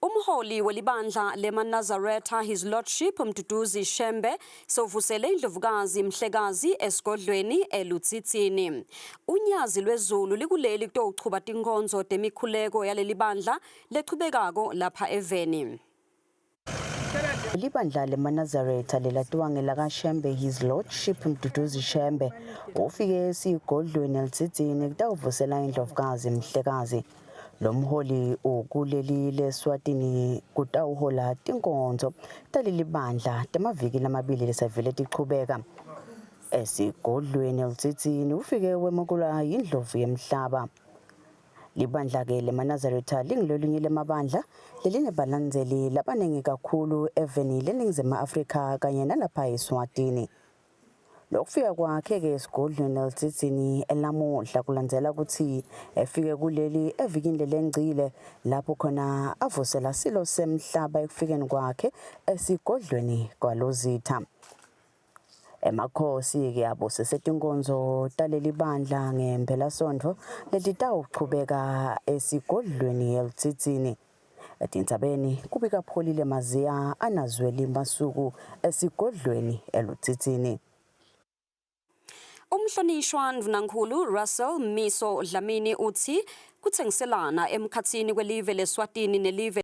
Umholi welibandla leManazaretha His Lordship Mduduzi Shembe sovusele indlovukazi Mhlekazi esigodlweni eLutsitsini. Unyazi lwezulu likuleli kutochuba tinkonzo temikhuleko yaleli bandla lechubekako lapha eVeni. Libandla leManazaretha lelatiwange laka Shembe His Lordship Mduduzi Shembe ufike esigodlweni eLutsitsini kutawuvusela indlovukazi Mhlekazi. Lomholi ukuleli leSwatini kutawuhola tinkonzo taleli bandla temaviki lamabili lesavele tichubeka. Esigodlweni eLutsitsini ufike wemukula yindlovu yemhlaba. Libandla ke leManazaretha lingilolunye lemabandla lelinebalandzeli labanengi kakhulu eVeni leNingizimu Afrika kanye nalapha eSwatini. Lokufika kwakhe ke esigodlweni eLutsitsini elamuhla kulandzela ukuthi efike kuleli evikini lengcile lapho khona avusela silo semhlaba ekufikeni kwakhe esigodlweni kwaLozitha. Emakhosi ke abusise tinkonzo taleli bandla ngempelasonto letitawuchubeka esigodlweni eLutsitsini. Etindzabeni kubika Pholile Maziya anazweli masuku esigodlweni eLutsitsini. Umhlonishwa Ndvunankhulu Russell Miso Dlamini uthi kutsengiselana emkhatsini kwelive leSwatini nelive